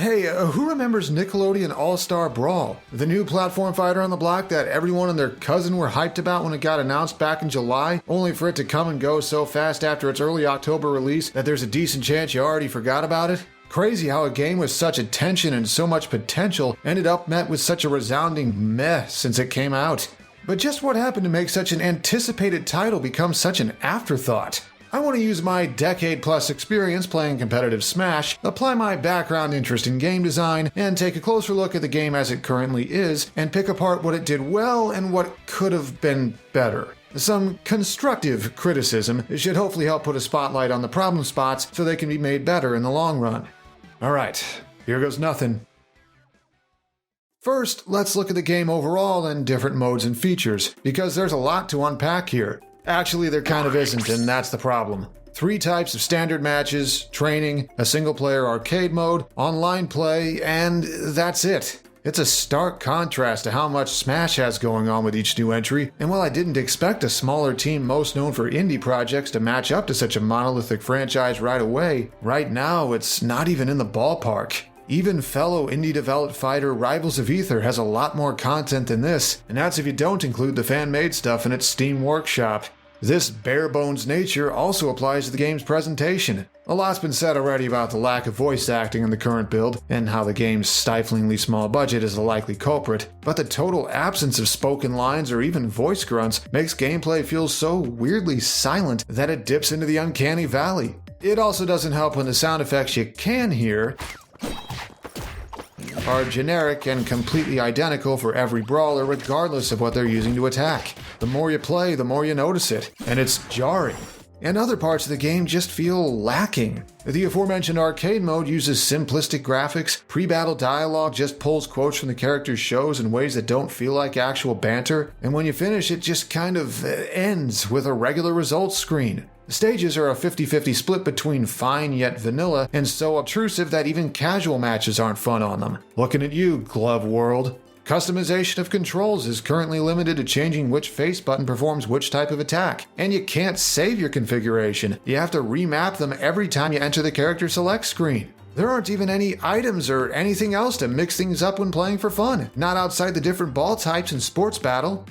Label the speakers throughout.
Speaker 1: Hey, who remembers Nickelodeon All-Star Brawl? The new platform fighter on the block that everyone and their cousin were hyped about when it got announced back in July, only for it to come and go so fast after its early October release that there's a decent chance you already forgot about it? Crazy how a game with such attention and so much potential ended up met with such a resounding meh since it came out. But just what happened to make such an anticipated title become such an afterthought? I want to use my decade-plus experience playing competitive Smash, apply my background interest in game design, and take a closer look at the game as it currently is, and pick apart what it did well and what could have been better. Some constructive criticism should hopefully help put a spotlight on the problem spots so they can be made better in the long run. Alright, here goes nothing. First, let's look at the game overall and different modes and features, because there's a lot to unpack here. Actually, there kind of isn't, and that's the problem. 3 types of standard matches, training, a single-player arcade mode, online play, and that's it. It's a stark contrast to how much Smash has going on with each new entry, and while I didn't expect a smaller team most known for indie projects to match up to such a monolithic franchise right away, right now it's not even in the ballpark. Even fellow indie-developed fighter Rivals of Aether has a lot more content than this, and that's if you don't include the fan-made stuff in its Steam Workshop. This bare-bones nature also applies to the game's presentation. A lot's been said already about the lack of voice acting in the current build, and how the game's stiflingly small budget is a likely culprit, but the total absence of spoken lines or even voice grunts makes gameplay feel so weirdly silent that it dips into the uncanny valley. It also doesn't help when the sound effects you can hear are generic and completely identical for every brawler regardless of what they're using to attack. The more you play, the more you notice it, and it's jarring. And other parts of the game just feel lacking. The aforementioned arcade mode uses simplistic graphics, pre-battle dialogue just pulls quotes from the characters' shows in ways that don't feel like actual banter, and when you finish it just kind of ends with a regular results screen. The stages are a 50-50 split between fine yet vanilla, and so obtrusive that even casual matches aren't fun on them. Looking at you, Glove World. Customization of controls is currently limited to changing which face button performs which type of attack, and you can't save your configuration. You have to remap them every time you enter the character select screen. There aren't even any items or anything else to mix things up when playing for fun, not outside the different ball types in sports battle.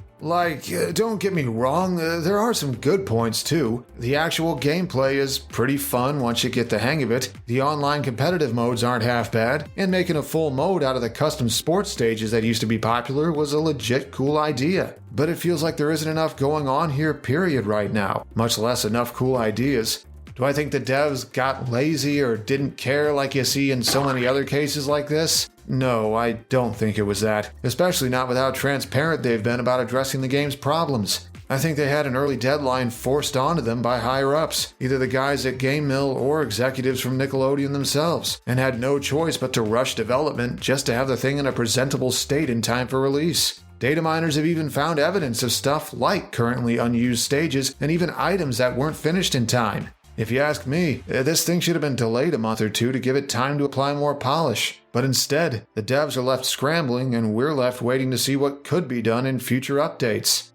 Speaker 1: Don't get me wrong, there are some good points too. The actual gameplay is pretty fun once you get the hang of it, the online competitive modes aren't half bad, and making a full mode out of the custom sports stages that used to be popular was a legit cool idea. But it feels like there isn't enough going on here period right now, much less enough cool ideas. Do I think the devs got lazy or didn't care like you see in so many other cases like this? No, I don't think it was that, especially not with how transparent they've been about addressing the game's problems. I think they had an early deadline forced onto them by higher-ups, either the guys at Game Mill or executives from Nickelodeon themselves, and had no choice but to rush development just to have the thing in a presentable state in time for release. Data miners have even found evidence of stuff like currently unused stages and even items that weren't finished in time. If you ask me, this thing should have been delayed a month or two to give it time to apply more polish. But instead, the devs are left scrambling and we're left waiting to see what could be done in future updates.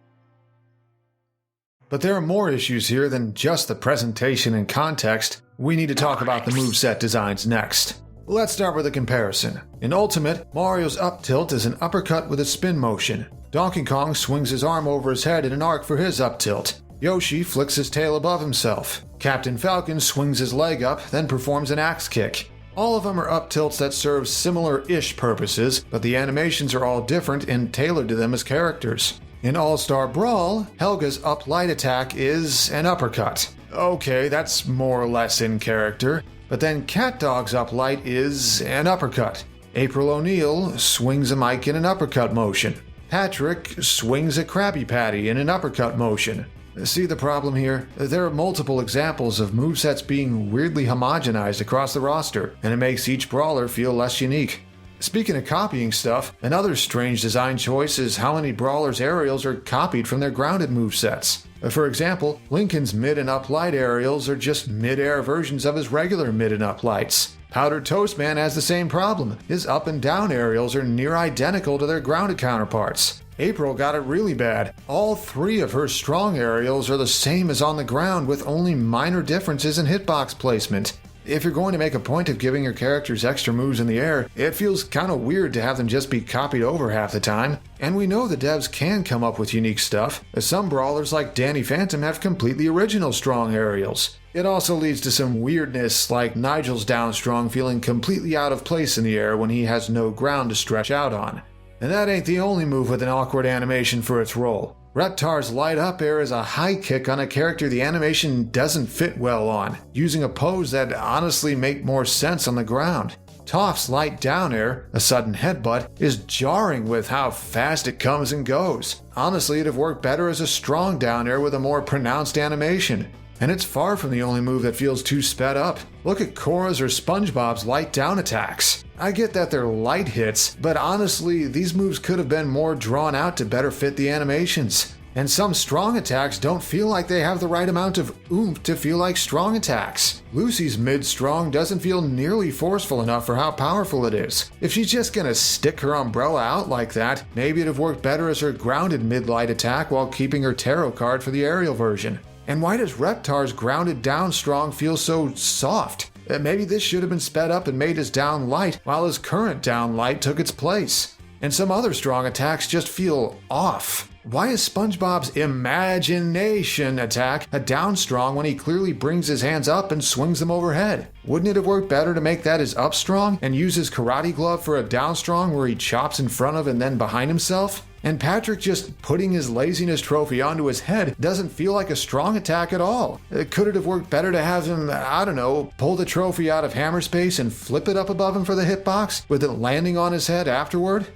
Speaker 1: But there are more issues here than just the presentation and context. We need to talk about the moveset designs next. Let's start with a comparison. In Ultimate, Mario's up tilt is an uppercut with a spin motion. Donkey Kong swings his arm over his head in an arc for his up tilt. Yoshi flicks his tail above himself. Captain Falcon swings his leg up, then performs an axe kick. All of them are up tilts that serve similar-ish purposes, but the animations are all different and tailored to them as characters. In All-Star Brawl, Helga's up light attack is an uppercut. Okay, that's more or less in character, but then CatDog's up light is an uppercut. April O'Neil swings a mic in an uppercut motion. Patrick swings a Krabby Patty in an uppercut motion. See the problem here? There are multiple examples of movesets being weirdly homogenized across the roster, and it makes each brawler feel less unique. Speaking of copying stuff, another strange design choice is how many brawlers' aerials are copied from their grounded movesets. For example, Lincoln's mid and up light aerials are just mid-air versions of his regular mid and up lights. Powdered Toast Man has the same problem. His up and down aerials are near identical to their grounded counterparts. April got it really bad. All 3 of her strong aerials are the same as on the ground with only minor differences in hitbox placement. If you're going to make a point of giving your characters extra moves in the air, it feels kind of weird to have them just be copied over half the time. And we know the devs can come up with unique stuff, as some brawlers like Danny Phantom have completely original strong aerials. It also leads to some weirdness, like Nigel's down strong feeling completely out of place in the air when he has no ground to stretch out on. And that ain't the only move with an awkward animation for its role. Reptar's light up air is a high kick on a character the animation doesn't fit well on, using a pose that honestly make more sense on the ground. Toph's light down air, a sudden headbutt, is jarring with how fast it comes and goes. Honestly, it'd have worked better as a strong down air with a more pronounced animation. And it's far from the only move that feels too sped up. Look at Korra's or SpongeBob's light down attacks. I get that they're light hits, but honestly, these moves could have been more drawn out to better fit the animations. And some strong attacks don't feel like they have the right amount of oomph to feel like strong attacks. Lucy's mid-strong doesn't feel nearly forceful enough for how powerful it is. If she's just gonna stick her umbrella out like that, maybe it'd have worked better as her grounded mid-light attack while keeping her tarot card for the aerial version. And why does Reptar's grounded down strong feel so soft? Maybe this should have been sped up and made his down light while his current down light took its place. And some other strong attacks just feel off. Why is SpongeBob's imagination attack a down strong when he clearly brings his hands up and swings them overhead? Wouldn't it have worked better to make that his up strong and use his karate glove for a down strong where he chops in front of and then behind himself? And Patrick just putting his laziness trophy onto his head doesn't feel like a strong attack at all. Could it have worked better to have him, I don't know, pull the trophy out of hammer space and flip it up above him for the hitbox, with it landing on his head afterward?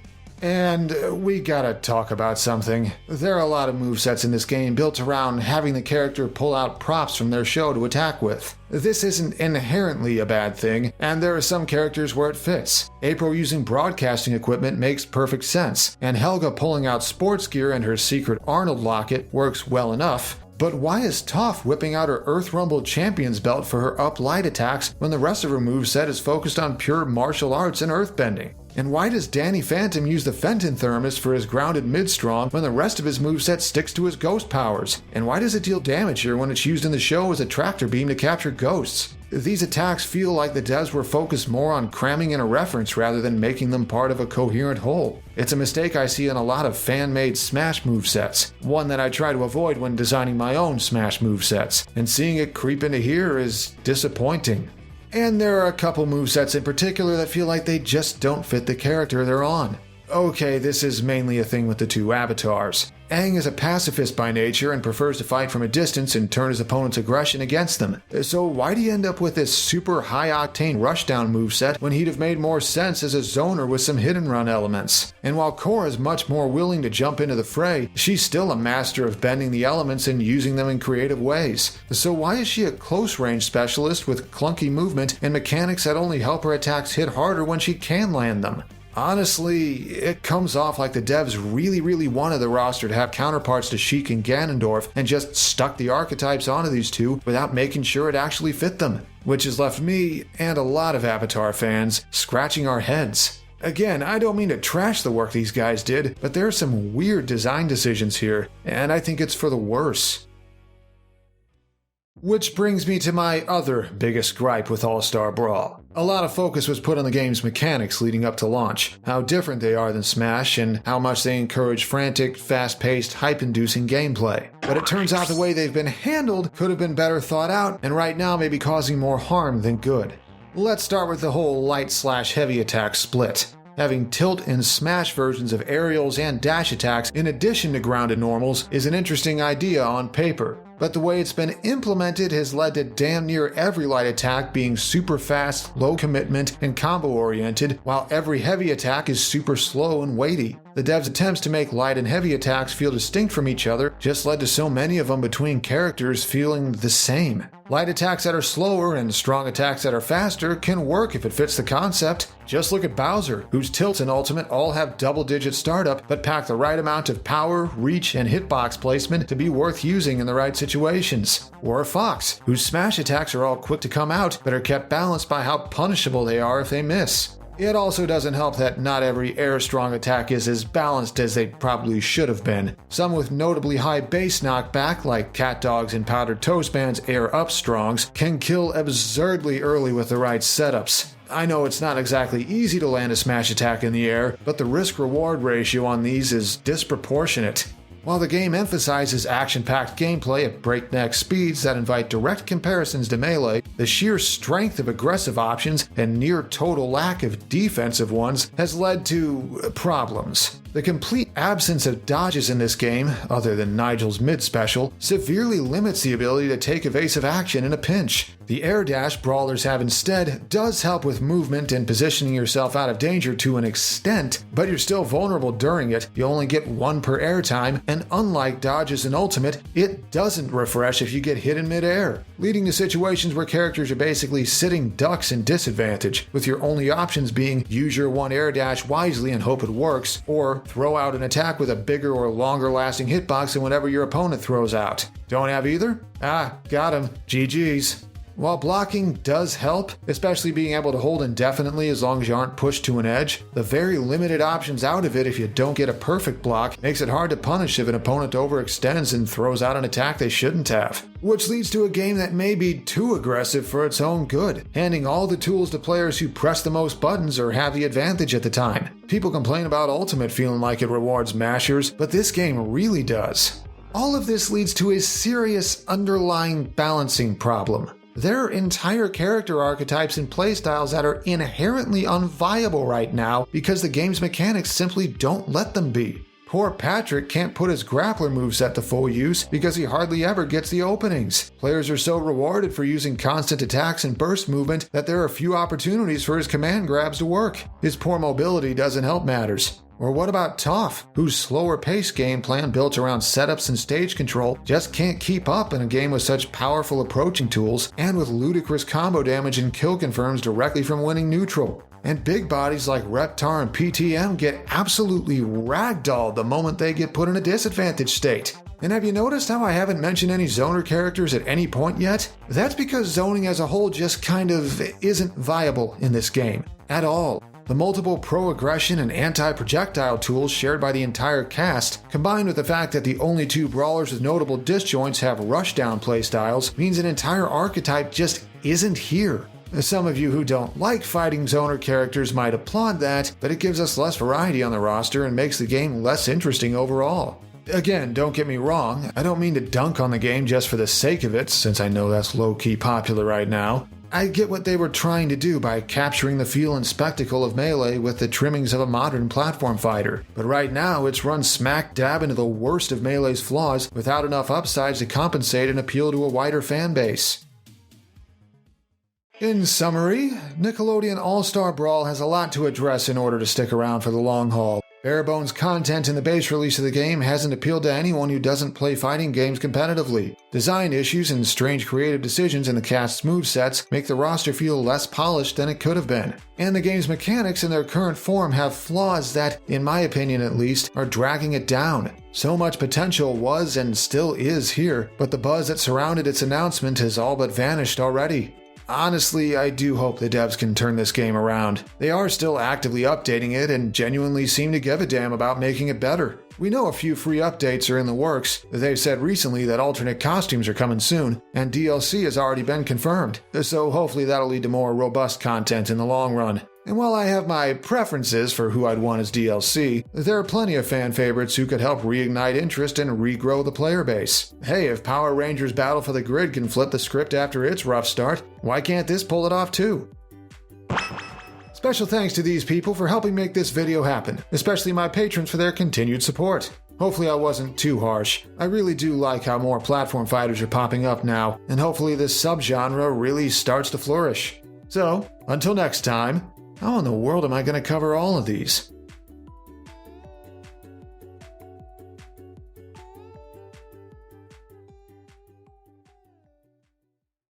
Speaker 1: And we gotta talk about something. There are a lot of movesets in this game built around having the character pull out props from their show to attack with. This isn't inherently a bad thing, and there are some characters where it fits. April using broadcasting equipment makes perfect sense, and Helga pulling out sports gear and her secret Arnold locket works well enough. But why is Toph whipping out her Earth Rumble Champion's belt for her up light attacks when the rest of her moveset is focused on pure martial arts and earthbending? And why does Danny Phantom use the Fenton Thermos for his grounded mid-strong when the rest of his moveset sticks to his ghost powers? And why does it deal damage here when it's used in the show as a tractor beam to capture ghosts? These attacks feel like the devs were focused more on cramming in a reference rather than making them part of a coherent whole. It's a mistake I see in a lot of fan-made Smash movesets, one that I try to avoid when designing my own Smash movesets, and seeing it creep into here is disappointing. And there are a couple movesets in particular that feel like they just don't fit the character they're on. Okay, this is mainly a thing with the two avatars. Aang is a pacifist by nature and prefers to fight from a distance and turn his opponent's aggression against them. So why do you end up with this super high-octane rushdown moveset when he'd have made more sense as a zoner with some hit-and-run elements? And while Korra's much more willing to jump into the fray, she's still a master of bending the elements and using them in creative ways. So why is she a close-range specialist with clunky movement and mechanics that only help her attacks hit harder when she can land them? Honestly, it comes off like the devs really wanted the roster to have counterparts to Sheik and Ganondorf and just stuck the archetypes onto these two without making sure it actually fit them, which has left me, and a lot of Avatar fans, scratching our heads. Again, I don't mean to trash the work these guys did, but there are some weird design decisions here, and I think it's for the worse. Which brings me to my other biggest gripe with All-Star Brawl. A lot of focus was put on the game's mechanics leading up to launch, how different they are than Smash, and how much they encourage frantic, fast-paced, hype-inducing gameplay. But it turns out the way they've been handled could have been better thought out, and right now may be causing more harm than good. Let's start with the whole light/heavy attack split. Having tilt and smash versions of aerials and dash attacks in addition to grounded normals is an interesting idea on paper, but the way it's been implemented has led to damn near every light attack being super fast, low commitment, and combo oriented, while every heavy attack is super slow and weighty. The devs' attempts to make light and heavy attacks feel distinct from each other just led to so many of them between characters feeling the same. Light attacks that are slower and strong attacks that are faster can work if it fits the concept. Just look at Bowser, whose tilt and ultimate all have double-digit startup but pack the right amount of power, reach, and hitbox placement to be worth using in the right situations. Or Fox, whose smash attacks are all quick to come out but are kept balanced by how punishable they are if they miss. It also doesn't help that not every air-strong attack is as balanced as they probably should have been. Some with notably high base knockback, like Cat Dog's and Powdered Toast Man's air-up strongs, can kill absurdly early with the right setups. I know it's not exactly easy to land a smash attack in the air, but the risk-reward ratio on these is disproportionate. While the game emphasizes action-packed gameplay at breakneck speeds that invite direct comparisons to Melee, the sheer strength of aggressive options and near-total lack of defensive ones has led to problems. The complete absence of dodges in this game, other than Nigel's mid-special, severely limits the ability to take evasive action in a pinch. The air dash brawlers have instead does help with movement and positioning yourself out of danger to an extent, but you're still vulnerable during it. You only get one per air time, and unlike dodges and ultimate, it doesn't refresh if you get hit in midair, leading to situations where characters are basically sitting ducks in disadvantage, with your only options being use your one air dash wisely and hope it works, or throw out an attack with a bigger or longer lasting hitbox than whatever your opponent throws out. Don't have either? Got him. GG's. While blocking does help, especially being able to hold indefinitely as long as you aren't pushed to an edge, the very limited options out of it if you don't get a perfect block makes it hard to punish if an opponent overextends and throws out an attack they shouldn't have. Which leads to a game that may be too aggressive for its own good, handing all the tools to players who press the most buttons or have the advantage at the time. People complain about Ultimate feeling like it rewards mashers, but this game really does. All of this leads to a serious underlying balancing problem. There are entire character archetypes and playstyles that are inherently unviable right now because the game's mechanics simply don't let them be. Poor Patrick can't put his grappler moveset to full use because he hardly ever gets the openings. Players are so rewarded for using constant attacks and burst movement that there are few opportunities for his command grabs to work. His poor mobility doesn't help matters. Or what about Toph, whose slower pace game plan built around setups and stage control just can't keep up in a game with such powerful approaching tools and with ludicrous combo damage and kill confirms directly from winning neutral. And big bodies like Reptar and PTM get absolutely ragdolled the moment they get put in a disadvantaged state. And have you noticed how I haven't mentioned any zoner characters at any point yet? That's because zoning as a whole just kind of isn't viable in this game. At all. The multiple pro-aggression and anti-projectile tools shared by the entire cast, combined with the fact that the only two brawlers with notable disjoints have rushdown playstyles, means an entire archetype just isn't here. Some of you who don't like fighting zoner characters might applaud that, but it gives us less variety on the roster and makes the game less interesting overall. Again, don't get me wrong, I don't mean to dunk on the game just for the sake of it, since I know that's low-key popular right now. I get what they were trying to do by capturing the feel and spectacle of Melee with the trimmings of a modern platform fighter, but right now it's run smack dab into the worst of Melee's flaws without enough upsides to compensate and appeal to a wider fan base. In summary, Nickelodeon All-Star Brawl has a lot to address in order to stick around for the long haul. Bare-bones content in the base release of the game hasn't appealed to anyone who doesn't play fighting games competitively. Design issues and strange creative decisions in the cast's movesets make the roster feel less polished than it could have been. And the game's mechanics in their current form have flaws that, in my opinion at least, are dragging it down. So much potential was and still is here, but the buzz that surrounded its announcement has all but vanished already. Honestly, I do hope the devs can turn this game around. They are still actively updating it and genuinely seem to give a damn about making it better. We know a few free updates are in the works. They've said recently that alternate costumes are coming soon, and DLC has already been confirmed. So hopefully that'll lead to more robust content in the long run. And while I have my preferences for who I'd want as DLC, there are plenty of fan favorites who could help reignite interest and regrow the player base. Hey, if Power Rangers Battle for the Grid can flip the script after its rough start, why can't this pull it off too? Special thanks to these people for helping make this video happen, especially my patrons for their continued support. Hopefully I wasn't too harsh. I really do like how more platform fighters are popping up now, and hopefully this subgenre really starts to flourish. So, until next time, how in the world am I going to cover all of these?